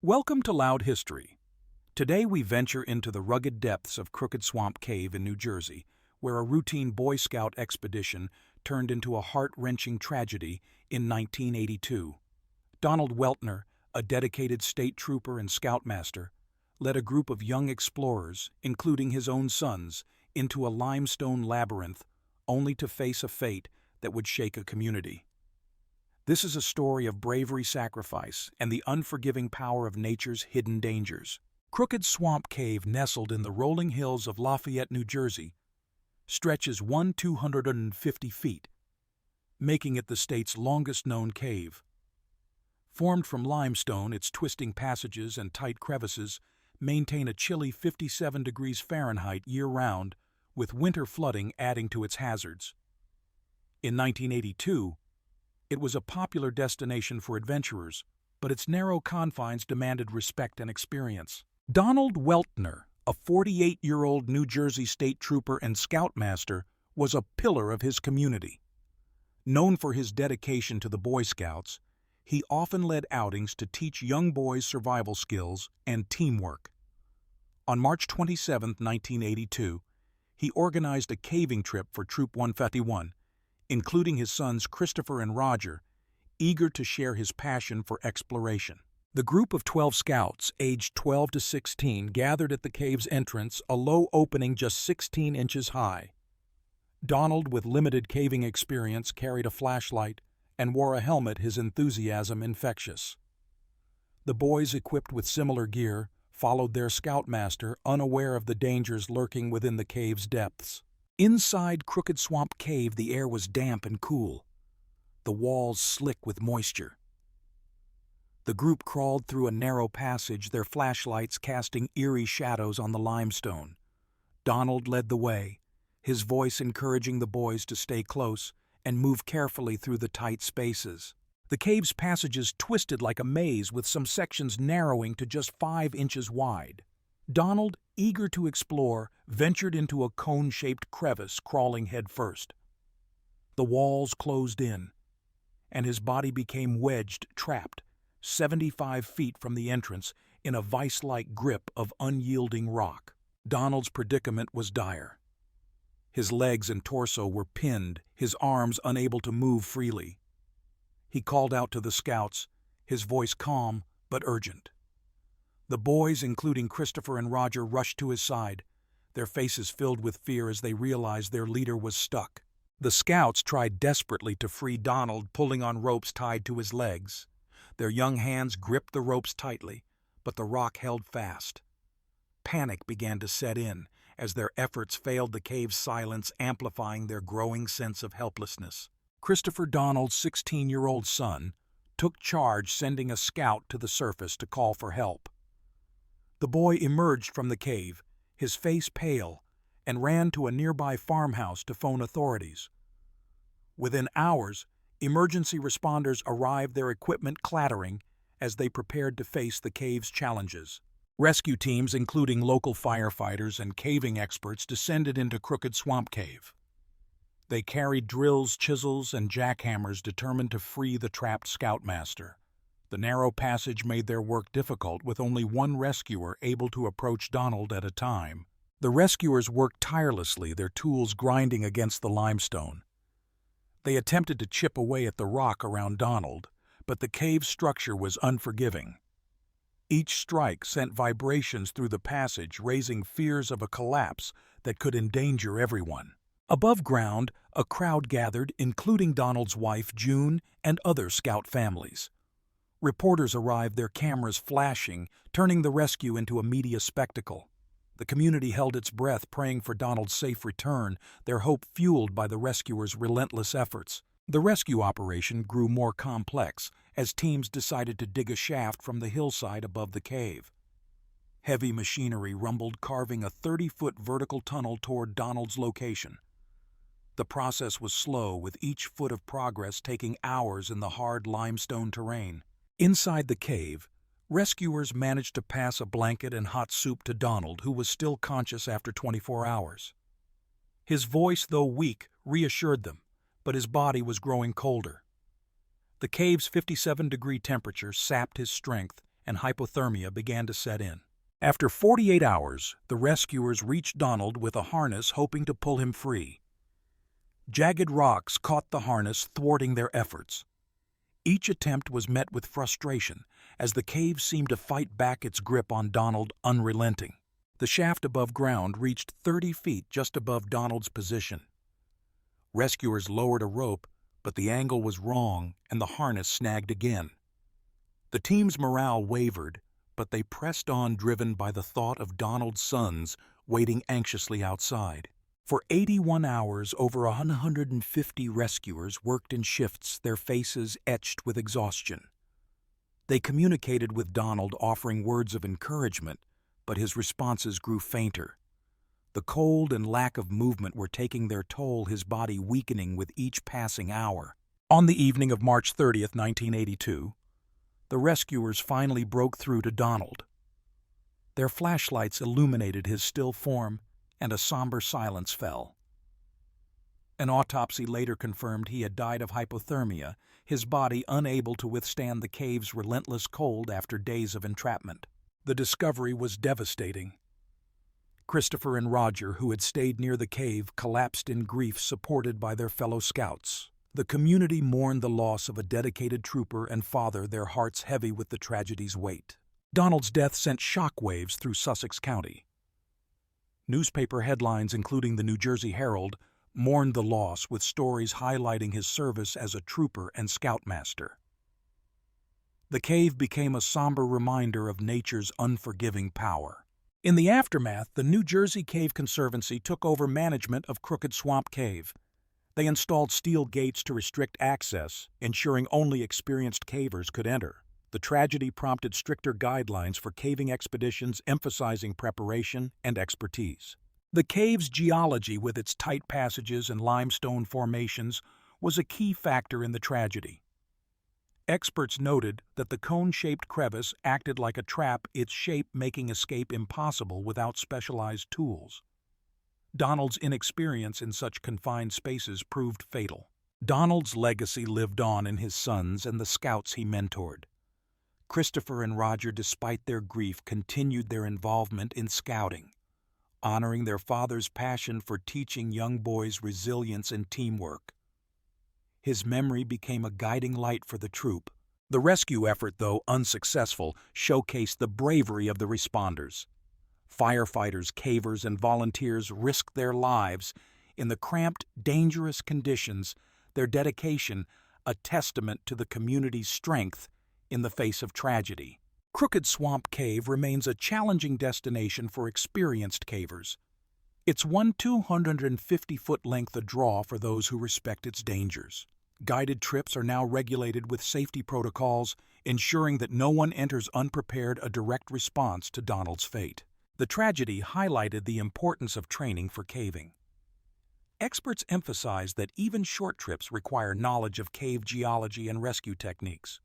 Welcome to Loud History. Today we venture into the rugged depths of Crooked Swamp Cave in New Jersey, where a routine Boy Scout expedition turned into a heart-wrenching tragedy in 1982. Donald Weltner, a dedicated state trooper and scoutmaster, led a group of young explorers, including his own sons, into a limestone labyrinth, only to face a fate that would shake a community. This is a story of bravery, sacrifice, and the unforgiving power of nature's hidden dangers. Crooked Swamp Cave, nestled in the rolling hills of Lafayette, New Jersey, stretches 250 feet, making it the state's longest-known cave. Formed from limestone, its twisting passages and tight crevices maintain a chilly 57 degrees Fahrenheit year-round, with winter flooding adding to its hazards. In 1982, it was a popular destination for adventurers, but its narrow confines demanded respect and experience. Donald Weltner, a 48-year-old New Jersey state trooper and scoutmaster, was a pillar of his community. Known for his dedication to the Boy Scouts, he often led outings to teach young boys survival skills and teamwork. On March 27, 1982, he organized a caving trip for Troop 151, including his sons Christopher and Roger, eager to share his passion for exploration. The group of 12 scouts, aged 12 to 16, gathered at the cave's entrance, a low opening just 16 inches high. Donald, with limited caving experience, carried a flashlight and wore a helmet, his enthusiasm infectious. The boys, equipped with similar gear, followed their scoutmaster, unaware of the dangers lurking within the cave's depths. Inside Crooked Swamp Cave, the air was damp and cool, the walls slick with moisture. The group crawled through a narrow passage, their flashlights casting eerie shadows on the limestone. Donald led the way, his voice encouraging the boys to stay close and move carefully through the tight spaces. The cave's passages twisted like a maze, with some sections narrowing to just 5 inches wide. Donald, eager to explore, ventured into a cone-shaped crevice, crawling headfirst. The walls closed in, and his body became wedged, trapped, 75 feet from the entrance, in a vice-like grip of unyielding rock. Donald's predicament was dire. His legs and torso were pinned, his arms unable to move freely. He called out to the scouts, his voice calm but urgent. The boys, including Christopher and Roger, rushed to his side, their faces filled with fear as they realized their leader was stuck. The scouts tried desperately to free Donald, pulling on ropes tied to his legs. Their young hands gripped the ropes tightly, but the rock held fast. Panic began to set in as their efforts failed, the cave's silence amplifying their growing sense of helplessness. Christopher, Donald's 16-year-old son, took charge, sending a scout to the surface to call for help. The boy emerged from the cave, his face pale, and ran to a nearby farmhouse to phone authorities. Within hours, emergency responders arrived, their equipment clattering as they prepared to face the cave's challenges. Rescue teams, including local firefighters and caving experts, descended into Crooked Swamp Cave. They carried drills, chisels, and jackhammers, determined to free the trapped scoutmaster. The narrow passage made their work difficult, with only one rescuer able to approach Donald at a time. The rescuers worked tirelessly, their tools grinding against the limestone. They attempted to chip away at the rock around Donald, but the cave's structure was unforgiving. Each strike sent vibrations through the passage, raising fears of a collapse that could endanger everyone. Above ground, a crowd gathered, including Donald's wife, June, and other scout families. Reporters arrived, their cameras flashing, turning the rescue into a media spectacle. The community held its breath, praying for Donald's safe return, their hope fueled by the rescuers' relentless efforts. The rescue operation grew more complex as teams decided to dig a shaft from the hillside above the cave. Heavy machinery rumbled, carving a 30-foot vertical tunnel toward Donald's location. The process was slow, with each foot of progress taking hours in the hard limestone terrain. Inside the cave, rescuers managed to pass a blanket and hot soup to Donald, who was still conscious after 24 hours. His voice, though weak, reassured them, but his body was growing colder. The cave's 57-degree temperature sapped his strength, and hypothermia began to set in. After 48 hours, the rescuers reached Donald with a harness hoping to pull him free. Jagged rocks caught the harness, thwarting their efforts. Each attempt was met with frustration, as the cave seemed to fight back its grip on Donald, unrelenting. The shaft above ground reached 30 feet just above Donald's position. Rescuers lowered a rope, but the angle was wrong and the harness snagged again. The team's morale wavered, but they pressed on, driven by the thought of Donald's sons waiting anxiously outside. For 81 hours, over 150 rescuers worked in shifts, their faces etched with exhaustion. They communicated with Donald, offering words of encouragement, but his responses grew fainter. The cold and lack of movement were taking their toll, his body weakening with each passing hour. On the evening of March 30th, 1982, the rescuers finally broke through to Donald. Their flashlights illuminated his still form, and a somber silence fell. An autopsy later confirmed he had died of hypothermia, his body unable to withstand the cave's relentless cold after days of entrapment. The discovery was devastating. Christopher and Roger, who had stayed near the cave, collapsed in grief, supported by their fellow scouts. The community mourned the loss of a dedicated trooper and father, their hearts heavy with the tragedy's weight. Donald's death sent shockwaves through Sussex County. Newspaper headlines, including the New Jersey Herald, mourned the loss, with stories highlighting his service as a trooper and scoutmaster. The cave became a somber reminder of nature's unforgiving power. In the aftermath, the New Jersey Cave Conservancy took over management of Crooked Swamp Cave. They installed steel gates to restrict access, ensuring only experienced cavers could enter. The tragedy prompted stricter guidelines for caving expeditions, emphasizing preparation and expertise. The cave's geology, with its tight passages and limestone formations, was a key factor in the tragedy. Experts noted that the cone-shaped crevice acted like a trap, its shape making escape impossible without specialized tools. Donald's inexperience in such confined spaces proved fatal. Donald's legacy lived on in his sons and the scouts he mentored. Christopher and Roger, despite their grief, continued their involvement in scouting, honoring their father's passion for teaching young boys resilience and teamwork. His memory became a guiding light for the troop. The rescue effort, though unsuccessful, showcased the bravery of the responders. Firefighters, cavers, and volunteers risked their lives in the cramped, dangerous conditions, their dedication a testament to the community's strength in the face of tragedy. Crooked Swamp Cave remains a challenging destination for experienced cavers. It's one 250-foot length a draw for those who respect its dangers. Guided trips are now regulated with safety protocols, ensuring that no one enters unprepared, a direct response to Donald's fate. The tragedy highlighted the importance of training for caving. Experts emphasize that even short trips require knowledge of cave geology and rescue techniques.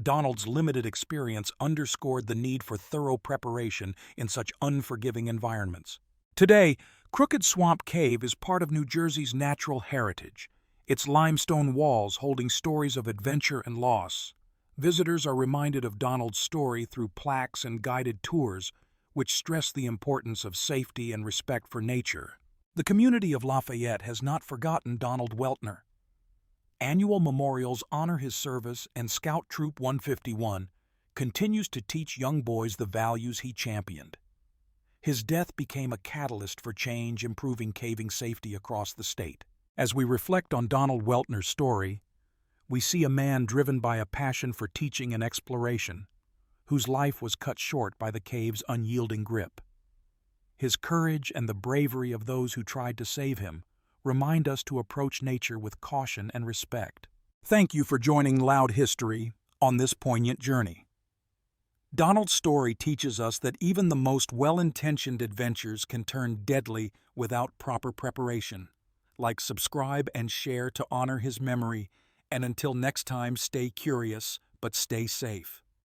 Donald's limited experience underscored the need for thorough preparation in such unforgiving environments. Today, Crooked Swamp Cave is part of New Jersey's natural heritage, its limestone walls holding stories of adventure and loss. Visitors are reminded of Donald's story through plaques and guided tours, which stress the importance of safety and respect for nature. The community of Lafayette has not forgotten Donald Weltner. Annual memorials honor his service, and Scout Troop 151 continues to teach young boys the values he championed. His death became a catalyst for change, improving caving safety across the state. As we reflect on Donald Weltner's story, we see a man driven by a passion for teaching and exploration, whose life was cut short by the cave's unyielding grip. His courage and the bravery of those who tried to save him remind us to approach nature with caution and respect. Thank you for joining Loud History on this poignant journey. Donald's story teaches us that even the most well-intentioned adventures can turn deadly without proper preparation. Like, subscribe, and share to honor his memory. And until next time, stay curious, but stay safe.